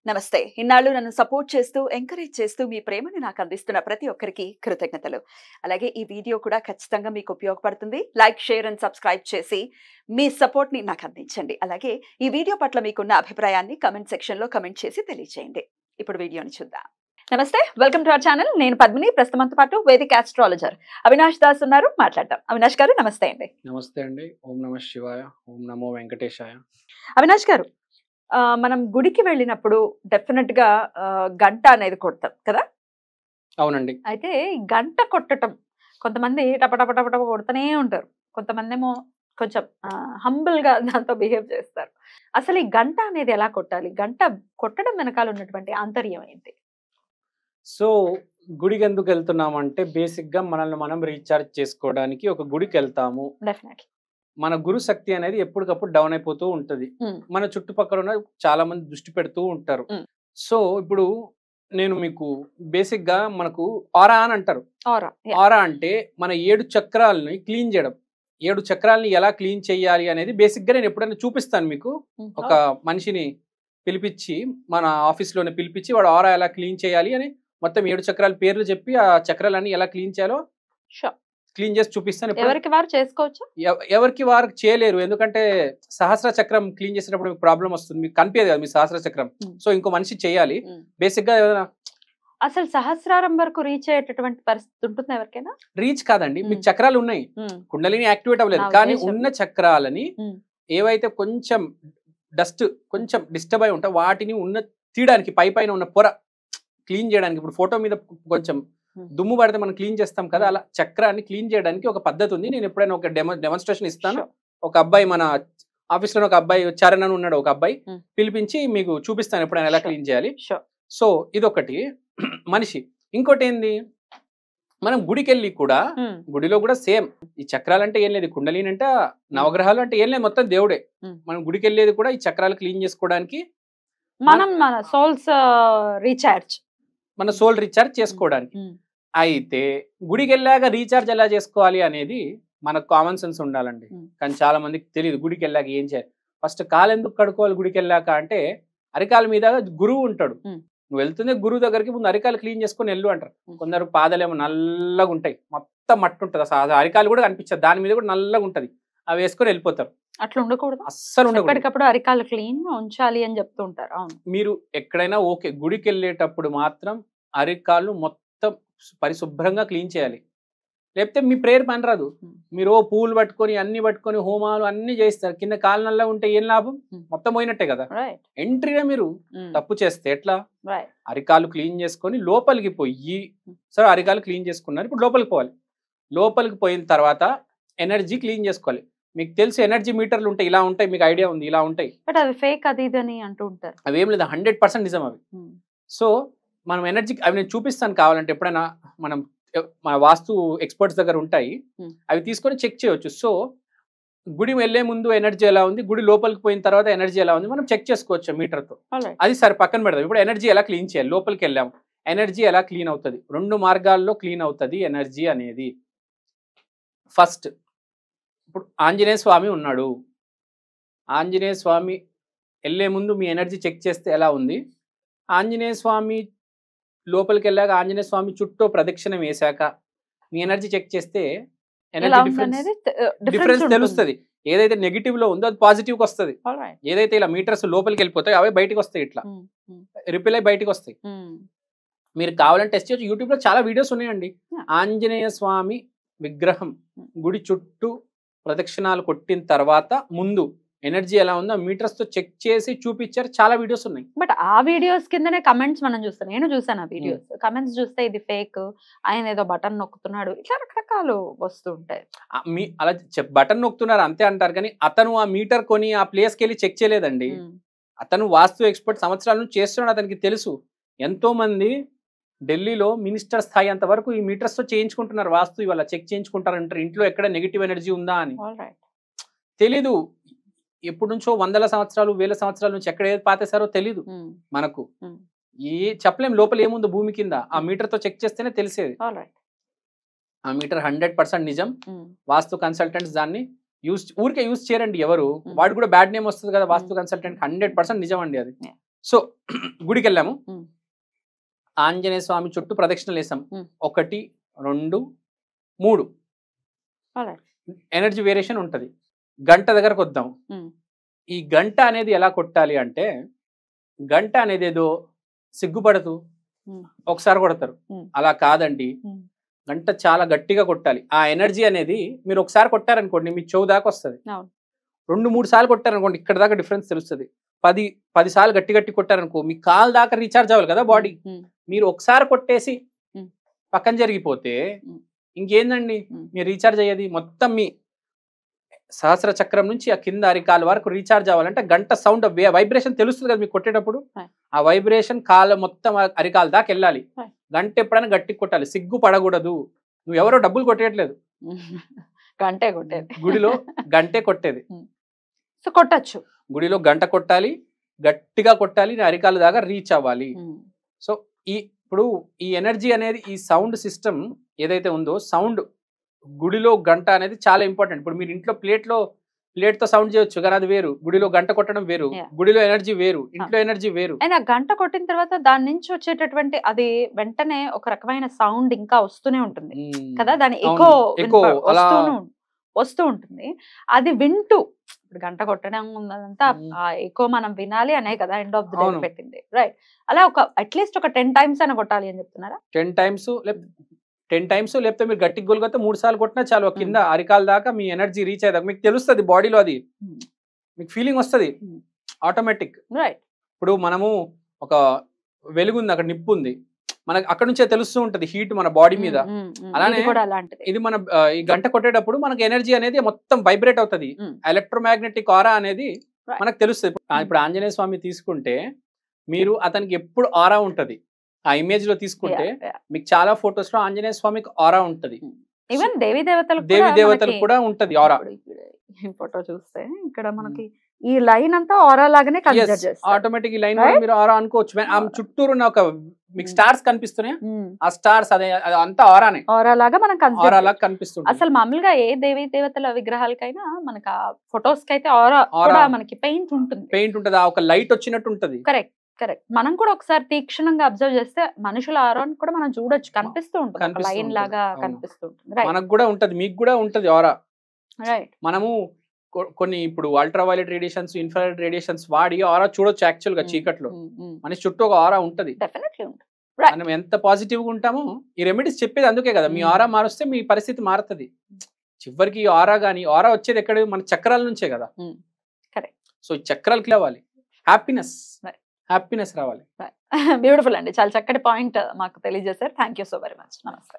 నమస్తే. ఇన్నాళ్ళు నన్ను సపోర్ట్ చేస్తూ, ఎంకరేజ్ చేస్తూ మీ ప్రేమని నాకు అందిస్తున్న ప్రతి ఒక్కరికి కృతజ్ఞతలు. అలాగే ఈ వీడియో కూడా ఖచ్చితంగా మీకు ఉపయోగపడుతుంది. లైక్, షేర్ అండ్ సబ్స్క్రైబ్ చేసి మీ సపోర్ట్‌ని నాకు అందించండి. అలాగే ఈ వీడియో పట్ల మీకున్న అభిప్రాయాన్ని కామెంట్ సెక్షన్‌లో కామెంట్ చేసి తెలియజేయండి. ఇప్పుడు వీడియోని చూద్దాం. నమస్తే. Welcome to our channel. నేను పద్మిని. ప్రస్తుతంతో పాటు వేదిక ఆస్ట్రాలజర్ అవినాష్ దాస్ ఉన్నారు. మాట్లాడదాం. అవినాష్ గారు నమస్తే అండి. నమస్తే అండి. ఓం నమః శివాయ. ఓం నమో వెంకటేశాయ. అవినాష్ గారు, మనం గుడికి వెళ్ళినప్పుడు డెఫినెట్‌గా గంట అనేది కొడతాం కదా! అవునండి. అయితే ఈ గంట కొట్టటం కొంతమంది టప టప టప టప కొడుతూనే ఉంటారు. కొంతమందేమో కొంచెం హంబుల్‌గా దాంతో బిహేవ్ చేస్తారు. అసలు ఈ గంట అనేది ఎలా కొట్టాలి? గంట కొట్టడం వెనకాల ఉన్నటువంటి ఆంతర్యం ఏంటి? సో, గుడికెందుకెళ్తున్నామంటే బేసిక్‌గా మనల్ని మనం రీచార్జ్ చేసుకోవడానికి ఒక గుడికెళ్తాము. డెఫినెట్‌లీ. మన గురు శక్తి అనేది ఎప్పటికప్పుడు డౌన్ అయిపోతూ ఉంటది. హ్మ్. మన చుట్టుపక్కల ఉన్న చాలా మంది దృష్టి పెడుతూ ఉంటారు. హ్మ్. సో, ఇప్పుడు నేను మీకు బేసిక్‌గా మనకు ఆరా అని అంటారు. ఆరా. యాహ్! ఆరా అంటే మన 7 చక్రాలని క్లీన్ చేయడం. 7 చక్రాలని ఎలా క్లీన్ చేయాలి అనేది బేసిక్‌గా నేను ఎప్పుడైనా చూపిస్తాను మీకు. హ్మ్. ఒక మనిషిని పిలిపించి మన ఆఫీస్‌లోనే పిలిపించి వాడు ఆరా ఎలా క్లీన్ చేయాలి అని మొత్తం 7 చక్రాల పేర్లు చెప్పి ఆ చక్రాలన్నీ ఎలా క్లీన్ చేయాలో షూర్. క్లీన్ చేసి చూపిస్తాను. ఎవరికి వారు చేసుకోవచ్చా? ఎవరికి వారు చేయలేరు. ఎందుకంటే సహస్ర చక్రం క్లీన్ చేసేటప్పుడు మీకు ప్రాబ్లం వస్తుంది. మీకు కనిపించదు కదా మీ సహస్ర చక్రం. సో ఇంకో మనిషి చేయాలి. బేసిక్‌గా ఏదైనా అసలు సహస్రారం వరకు రీచ్ అయ్యేటటువంటి పరిస్థితి ఉంటుందా ఎవరికైనా? రీచ్ కాదండి. మీకు చక్రాలు ఉన్నాయి. కుండలిని యాక్టివేట్ అవ్వలేదు. నా కానీ ఉద్దేశం. ఉన్న చక్రాలని ఏవైతే కొంచెం డస్ట్ కొంచెం డిస్టర్బ్ అయి ఉంటా వాటిని తీయడానికి పైన ఉన్న పొర క్లీన్ చేయడానికి ఇప్పుడు ఫోటో మీద కొంచెం దుమ్ము పడితే మనం క్లీన్ చేస్తాం కదా, అలా చక్రాన్ని క్లీన్ చేయడానికి ఒక పద్ధతి ఉంది. నేను ఎప్పుడైనా ఒక డెమాన్స్ట్రేషన్ ఇస్తాను. ఒక అబ్బాయి మన ఆఫీస్ లో ఒక అబ్బాయి చరణ్ అని ఉన్నాడు, ఒక అబ్బాయి పిలిపించి మీకు చూపిస్తాను ఎప్పుడైనా ఎలా క్లీన్ చేయాలి. సో ఇదొకటి మనిషి. ఇంకోటి ఏంది, మనం గుడికి వెళ్ళి కూడా గుడిలో కూడా సేమ్ ఈ చక్రాలు అంటే ఏం లేదు, కుండలిని అంటే నవగ్రహాలు అంటే ఏం లేదు, మొత్తం దేవుడే. మనం గుడికి వెళ్ళేది కూడా ఈ చక్రాలు క్లీన్ చేసుకోవడానికి, మన సోల్స్ రీఛార్జ్, మన సోల్ రీఛార్జ్ చేసుకోవడానికి. అయితే గుడికి వెళ్ళాక రీఛార్జ్ ఎలా చేసుకోవాలి అనేది మనకు కామన్ సెన్స్ ఉండాలండి. కానీ చాలా మందికి తెలియదు గుడికి వెళ్ళాక ఏం చేయాలి. ఫస్ట్ కాలు ఎందుకు కడుక్కోవాలి గుడికి వెళ్ళాక అంటే, అరికాల మీద గురువు ఉంటాడు. నువ్వు వెళ్తుంది గురువు దగ్గరికి, ముందు అరికాలు క్లీన్ చేసుకొని వెళ్ళు అంటారు. కొందరు పాదలేమో నల్లగా ఉంటాయి, మొత్తం మట్టి ఉంటుంది, అసలు అరికాలు కూడా కనిపించదు, దాని మీద కూడా నల్లగా ఉంటది, అవి వేసుకొని వెళ్ళిపోతారు. అట్లా ఉండకూడదు, అస్సలు ఉండకూడదు. ఎప్పటికప్పుడు అరికాలు క్లీన్ ఉంచాలి అని చెప్తూ ఉంటారు. అవును, మీరు ఎక్కడైనా ఓకే, గుడికి వెళ్ళేటప్పుడు మాత్రం అరికాలు మొత్తం పరిశుభ్రంగా క్లీన్ చేయాలి. లేకపోతే మీ ప్రేయర్ పని రాదు. మీరు పూలు పట్టుకొని అన్ని పట్టుకొని హోమాలు అన్ని చేస్తారు, కింద కాలు నల్లగా ఉంటే ఏం లాభం, మొత్తం పోయినట్టే కదా. ఎంట్రీగా మీరు తప్పు చేస్తే ఎట్లా, అరికాలు క్లీన్ చేసుకొని లోపలికి పోయి, సరే అరికాలు క్లీన్ చేసుకున్నారు, ఇప్పుడు లోపలికి పోవాలి. లోపలికి పోయిన తర్వాత ఎనర్జీ క్లీన్ చేసుకోవాలి. మీకు తెలుసు ఎనర్జీ మీటర్లు ఉంటాయి, ఇలా ఉంటాయి, మీకు ఐడియా ఉంది, ఇలా ఉంటాయి. బట్ అవి ఫేక్ అది ఇది అని అంటూ ఉంటారు. అవేం లేదు, 100% నిజం అవి. సో మనం ఎనర్జీ అవి నేను చూపిస్తాను కావాలంటే, ఎప్పుడైనా మనం మన వాస్తు ఎక్స్పర్ట్స్ దగ్గర ఉంటాయి, అవి తీసుకొని చెక్ చేయవచ్చు. సో గుడి వెళ్లే ముందు ఎనర్జీ ఎలా ఉంది, గుడి లోపలికి పోయిన తర్వాత ఎనర్జీ ఎలా ఉంది, మనం చెక్ చేసుకోవచ్చు మీటర్తో. అది సరే పక్కన పెడదాం. ఇప్పుడు ఎనర్జీ ఎలా క్లీన్ చేయాలి, లోపలికి వెళ్ళాము, ఎనర్జీ ఎలా క్లీన్ అవుతుంది, 2 మార్గాల్లో క్లీన్ అవుతుంది ఎనర్జీ అనేది. ఫస్ట్, ఇప్పుడు ఆంజనేయ స్వామి ఉన్నాడు, ఆంజనేయ స్వామి వెళ్ళే ముందు మీ ఎనర్జీ చెక్ చేస్తే ఎలా ఉంది, ఆంజనేయ స్వామి లోపలికి వెళ్ళాక ఆంజనేయ స్వామి చుట్టూ ప్రదక్షిణం వేశాక మీ ఎనర్జీ చెక్ చేస్తే ఎనర్జీ డిఫరెన్స్ తెలుస్తుంది. ఏదైతే నెగిటివ్ లో ఉందో అది పాజిటివ్ కి వస్తుంది. ఏదైతే ఇలా మీటర్స్ లోపలికి వెళ్ళిపోతాయి అవే బయటకు వస్తాయి, ఇట్లా రిపెల్ అయి బయటకు వస్తాయి. మీరు కావాలంటే టెస్ట్ చేయొచ్చు, యూట్యూబ్ లో చాలా వీడియోస్ ఉన్నాయండి. ఆంజనేయ స్వామి విగ్రహం గుడి చుట్టూ ప్రదక్షిణాలు కొట్టిన తర్వాత ముందు ఎనర్జీ ఎలా ఉందో మీటర్స్ తో చెక్ చేసి చూపించారు, చాలా వీడియోస్ ఉన్నాయి. బట్ ఆ వీడియోస్ కిందనే కమెంట్స్ మనం చూస్తాం. నేను చూసాను ఆ వీడియోస్, కమెంట్స్ చూస్తే ఇది ఫేక్, ఆయన ఏదో బటన్ నొక్కుతున్నాడు, ఇట్లా రకరకాలు వస్తూ ఉంటాయి. అలా బటన్ నొక్కుతున్నారు అంతే అంటారు, కానీ అతను ఆ మీటర్ కొని ఆ ప్లేస్కి వెళ్ళి చెక్ చేయలేదండి. అతను వాస్తు ఎక్స్పర్ట్, సంవత్సరాల నుంచి చేస్తున్నాడు, అతనికి తెలుసు. ఎంతో మంది ఢిల్లీలో మినిస్టర్ స్థాయి అంత వరకు ఈ మీటర్స్ తో చేయించుకుంటున్నారు వాస్తు, ఇవాళ చెక్ చేయించుకుంటారంటారు ఇంట్లో ఎక్కడ నెగిటివ్ ఎనర్జీ ఉందా అని. తెలీదు, ఎప్పటి నుంచో వందల సంవత్సరాలు 1000 సంవత్సరాల నుంచి ఎక్కడ ఏది పాతేశారో తెలీదు మనకు. చెప్పలేం లోపల ఏముందో భూమి కింద, ఆ మీటర్ తో చెక్ చేస్తేనే తెలిసేది. ఆ మీటర్ 100% నిజం. వాస్తు కన్సల్టెంట్స్ దాన్ని ఊరికే యూజ్ చేయరండి ఎవరు, వాడు కూడా బ్యాడ్ నేమ్ వస్తుంది కదా వాస్తు కన్సల్టెంట్. 100% నిజం అండి అది. సో గుడికి వెళ్ళాము, Hmm. ఆంజనేయ స్వామి చుట్టూ ప్రదక్షిణలు వేసాం, Hmm. 1 2 3 Alright. ఎనర్జీ వేరియేషన్ ఉంటుంది. గంట దగ్గరకు వద్దాం. Hmm. ఈ గంట అనేది ఎలా కొట్టాలి అంటే, గంట అనేది ఏదో సిగ్గుపడుతూ Hmm. ఒకసారి కొడతారు, Hmm. అలా కాదండి. Hmm. గంట చాలా గట్టిగా కొట్టాలి. ఆ ఎనర్జీ అనేది మీరు ఒకసారి కొట్టారనుకోండి మీ చెవు దాకా వస్తుంది. అవును. 2-3 సార్లు కొట్టారనుకోండి ఇక్కడ దాకా డిఫరెన్స్ తెలుస్తుంది. 10 సార్లు గట్టి కొట్టారనుకో మీ కాలు దాకా రీఛార్జ్ అవ్వాలి కదా బాడీ. Hmm. మీరు ఒకసారి కొట్టేసి Hmm. పక్కన జరిగిపోతే Hmm. ఇంకేందండి Hmm. మీరు రీఛార్జ్ అయ్యేది? మొత్తం మీ సహస్ర చక్రం నుంచి ఆ కింద అరికాల వరకు రీఛార్జ్ అవ్వాలంటే గంట సౌండ్ వైబ్రేషన్ తెలుస్తుంది కదా మీకు కొట్టేటప్పుడు. Right. ఆ వైబ్రేషన్ కాళ్ళ మొత్తం అరికాల దాకా వెళ్ళాలి. Right. గంట ఎప్పుడైనా గట్టి కొట్టాలి, సిగ్గు పడకూడదు. నువ్వు ఎవరో డబ్బులు కొట్టేయట్లేదు, గంటే కొట్టేది. గుడిలో గంటే కొట్టేది. సో కొట్టచ్చు. గుడిలో గంట కొట్టాలి, గట్టిగా కొట్టాలి, నీ అరికాల దాకా రీచ్ అవ్వాలి. సో ఇప్పుడు ఈ ఎనర్జీ అనేది, ఈ సౌండ్ సిస్టమ్ ఏదైతే ఉందో, సౌండ్ గుడిలో గంట అనేది చాలా ఇంపార్టెంట్. ఇప్పుడు మీరు ఇంట్లో ప్లేట్తో సౌండ్ చేయొచ్చు కానీ అది వేరు, గుడిలో గంట కొట్టడం వేరు. Yeah. గుడిలో ఎనర్జీ వేరు, ఇంట్లో ఎనర్జీ వేరు. అయినా గంట కొట్టిన తర్వాత దాని నుంచి వచ్చేటటువంటి అది వెంటనే ఒక రకమైన సౌండ్ ఇంకా వస్తూనే ఉంటుంది కదా, దాని ఎకో ఎకో అలా వస్తూ ఉంటుంది. అది వింటూ ఇప్పుడు గంట కొట్టడం ఉన్నదంతా ఆ ఎకో మనం వినాలి అనే కదా ఎండ్ ఆఫ్ ది డే పెట్టింది. రైట్. అలా ఒక అట్లీస్ట్ ఒక 10 times అని కొట్టాలి అని చెప్తున్నారా? 10 times లేకపోతే మీరు గట్టిగా గొలిగితే 3 సార్లు కొట్టినా చాలు. కింద అరికాల దాకా మీ ఎనర్జీ రీచ్ అయ్యేదాకా మీకు తెలుస్తుంది బాడీలో, అది మీకు ఫీలింగ్ వస్తుంది ఆటోమేటిక్. రైట్. ఇప్పుడు మనము ఒక వెలుగు ఉంది, అక్కడ నిప్పు ఉంది, మనకు అక్కడ నుంచే తెలుస్తూ ఉంటది హీట్ మన బాడీ మీద. అలానే ఇది మన ఈ గంట కొట్టేటప్పుడు మనకి ఎనర్జీ అనేది మొత్తం వైబ్రేట్ అవుతుంది. ఎలక్ట్రోమాగ్నెటిక్ ఆరా అనేది మనకు తెలుస్తుంది. ఇప్పుడు ఆంజనేయ స్వామి తీసుకుంటే మీరు అతనికి ఎప్పుడు ఆరా ఉంటది. ఆ ఇమేజ్ లో తీసుకుంటే మీకు చాలా ఫొటోస్ లో ఆంజనేయ స్వామికి ఆరా ఉంటది. ఈవెన్ దేవి దేవతలు కూడా ఉంటది ఆరా. ఫోటో చూస్తే ఇక్కడ మనకి ఈ లైన్ అంతా ఆరా లాగానే కన్సిడర్ చేస్తారు. ఆటోమేటిక్ ఈ లైన్ మీరు ఆరా అనుకోవచ్చు. ఆమె చుట్టూరు ఉన్న ఒక మీకు స్టార్స్ కనిపిస్తున్నాయి, ఆ స్టార్స్ అదే అంతా ఆరానే, ఆరా లాగా మనం ఆరా లాగా కనిపిస్తుంది. అసలు మామూలుగా ఏ దేవి దేవతల విగ్రహాలకైనా మనకి ఆ ఫొటోస్ కి అయితే ఆరా కూడా మనకి పెయింట్ ఉంటుంది, ఆ ఒక లైట్ వచ్చినట్టు ఉంటది. కరెక్ట్. మనం కూడా ఒకసారి తీక్షణంగా అబ్జర్వ్ చేస్తే మనుషుల ఆరాని కూడా మనం చూడొచ్చు, కనిపిస్తూ ఉంటుంది, లైన్ లాగా కనిపిస్తూ ఉంటుంది. మనకు కూడా ఉంటది, మీకు కూడా ఉంటది ఆరా. రైట్. మనము కొన్ని ఇప్పుడు ultra violet radiations, infrared radiations వాడి ఆరా చూడొచ్చు. యాక్చువల్ గా చీకట్లో మనిషి చుట్టూ ఒక ఆరా ఉంటది. మనం ఎంత పాజిటివ్ గా ఉంటామో ఈ రెమెడీస్ చెప్పేది అందుకే కదా. మీ ఆరా మారుస్తే మీ పరిస్థితి మారుతుంది. చివరికి ఈ ఆరా గానీ, ఆరా వచ్చేది ఎక్కడ? మన చక్రాల నుంచే కదా. సో ఈ చక్రాలకి రావాలి హ్యాపీనెస్ రావాలి. బ్యూటిఫుల్ అండి, చాలా చక్కటి పాయింట్ మాకు తెలియజేశారు. Thank you so very much. నమస్తే.